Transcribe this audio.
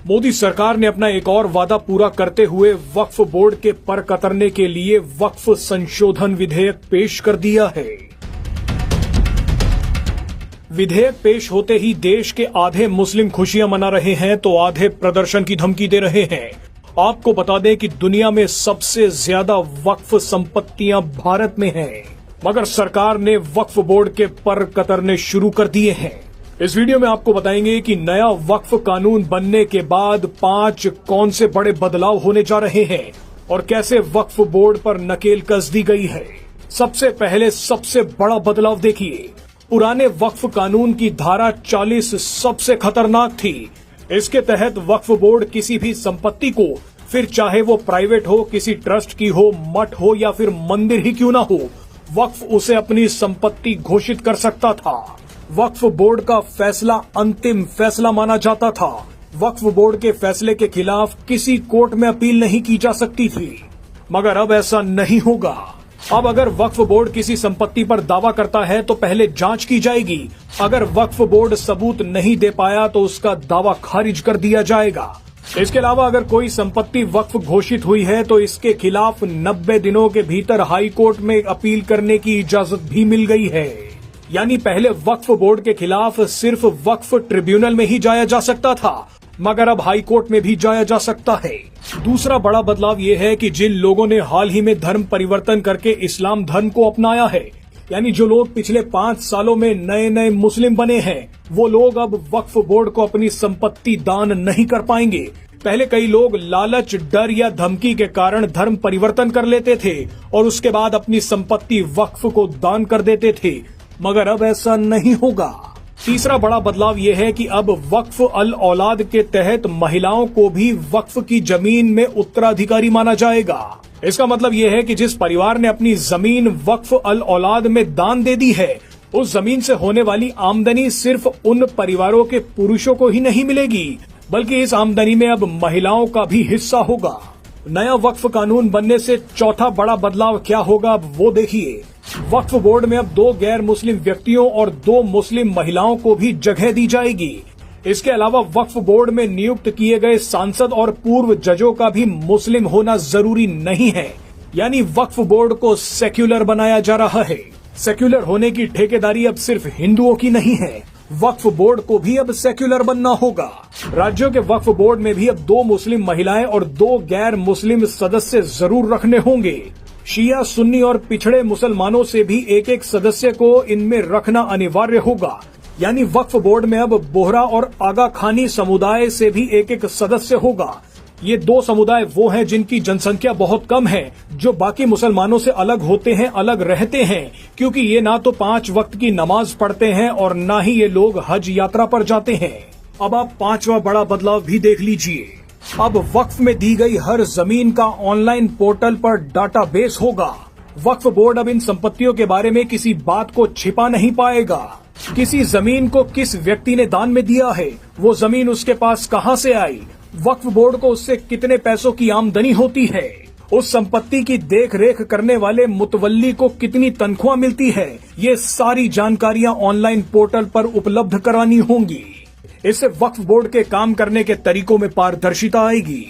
मोदी सरकार ने अपना एक और वादा पूरा करते हुए वक्फ बोर्ड के पर कतरने के लिए वक्फ संशोधन विधेयक पेश कर दिया है। विधेयक पेश होते ही देश के आधे मुस्लिम खुशियां मना रहे हैं तो आधे प्रदर्शन की धमकी दे रहे हैं। आपको बता दें कि दुनिया में सबसे ज्यादा वक्फ संपत्तियां भारत में हैं, मगर सरकार ने वक्फ बोर्ड के पर कतरने शुरू कर दिए हैं। इस वीडियो में आपको बताएंगे कि नया वक्फ कानून बनने के बाद 5 कौन से बड़े बदलाव होने जा रहे हैं और कैसे वक्फ बोर्ड पर नकेल कस दी गई है। सबसे पहले सबसे बड़ा बदलाव देखिए। पुराने वक्फ कानून की धारा 40 सबसे खतरनाक थी। इसके तहत वक्फ बोर्ड किसी भी संपत्ति को, फिर चाहे वो प्राइवेट हो, किसी ट्रस्ट की हो, मठ हो या फिर मंदिर ही क्यों ना हो, वक्फ उसे अपनी संपत्ति घोषित कर सकता था। वक्फ बोर्ड का फैसला अंतिम फैसला माना जाता था। वक्फ बोर्ड के फैसले के खिलाफ किसी कोर्ट में अपील नहीं की जा सकती थी, मगर अब ऐसा नहीं होगा। अब अगर वक्फ बोर्ड किसी संपत्ति पर दावा करता है तो पहले जांच की जाएगी। अगर वक्फ बोर्ड सबूत नहीं दे पाया तो उसका दावा खारिज कर दिया जाएगा। इसके अलावा अगर कोई संपत्ति वक्फ घोषित हुई है तो इसके खिलाफ 90 दिनों के भीतर हाई कोर्ट में अपील करने की इजाजत भी मिल गई है। यानी पहले वक्फ बोर्ड के खिलाफ सिर्फ वक्फ ट्रिब्यूनल में ही जाया जा सकता था, मगर अब हाई कोर्ट में भी जाया जा सकता है। दूसरा बड़ा बदलाव ये है कि जिन लोगों ने हाल ही में धर्म परिवर्तन करके इस्लाम धर्म को अपनाया है, यानी जो लोग पिछले 5 सालों में नए नए मुस्लिम बने हैं, वो लोग अब वक्फ बोर्ड को अपनी संपत्ति दान नहीं कर पाएंगे। पहले कई लोग लालच, डर या धमकी के कारण धर्म परिवर्तन कर लेते थे और उसके बाद अपनी संपत्ति वक्फ को दान कर देते थे, मगर अब ऐसा नहीं होगा। तीसरा बड़ा बदलाव यह है कि अब वक्फ अल औलाद के तहत महिलाओं को भी वक्फ की जमीन में उत्तराधिकारी माना जाएगा। इसका मतलब यह है कि जिस परिवार ने अपनी जमीन वक्फ अल औलाद में दान दे दी है, उस जमीन से होने वाली आमदनी सिर्फ उन परिवारों के पुरुषों को ही नहीं मिलेगी, बल्कि इस आमदनी में अब महिलाओं का भी हिस्सा होगा। नया वक्फ कानून बनने से चौथा बड़ा बदलाव क्या होगा, अब वो देखिए। वक्फ बोर्ड में अब 2 गैर मुस्लिम व्यक्तियों और 2 मुस्लिम महिलाओं को भी जगह दी जाएगी। इसके अलावा वक्फ बोर्ड में नियुक्त किए गए सांसद और पूर्व जजों का भी मुस्लिम होना जरूरी नहीं है। यानी वक्फ बोर्ड को सेक्युलर बनाया जा रहा है। सेक्युलर होने की ठेकेदारी अब सिर्फ हिंदुओं की नहीं है, वक्फ बोर्ड को भी अब सेक्युलर बनना होगा। राज्यों के वक्फ बोर्ड में भी अब 2 मुस्लिम महिलाएं और 2 गैर मुस्लिम सदस्य जरूर रखने होंगे। शिया, सुन्नी और पिछड़े मुसलमानों से भी एक सदस्य को इनमें रखना अनिवार्य होगा। यानी वक्फ बोर्ड में अब बोहरा और आगा खानी समुदाय से भी एक सदस्य होगा। ये 2 समुदाय वो हैं जिनकी जनसंख्या बहुत कम है, जो बाकी मुसलमानों से अलग होते हैं, अलग रहते हैं, क्योंकि ये ना तो 5 वक्त की नमाज पढ़ते हैं और ना ही ये लोग हज यात्रा पर जाते हैं। अब आप 5वां बड़ा बदलाव भी देख लीजिए। अब वक्फ में दी गई हर जमीन का ऑनलाइन पोर्टल पर डाटाबेस होगा। वक्फ बोर्ड अब इन संपत्तियों के बारे में किसी बात को छिपा नहीं पाएगा। किसी जमीन को किस व्यक्ति ने दान में दिया है, वो जमीन उसके पास कहां से आई, वक्फ बोर्ड को उससे कितने पैसों की आमदनी होती है, उस संपत्ति की देख रेख करने वाले मुतवल्ली को कितनी तनख्वाह मिलती है, ये सारी जानकारियां ऑनलाइन पोर्टल पर उपलब्ध करानी होंगी। इससे वक्फ बोर्ड के काम करने के तरीकों में पारदर्शिता आएगी।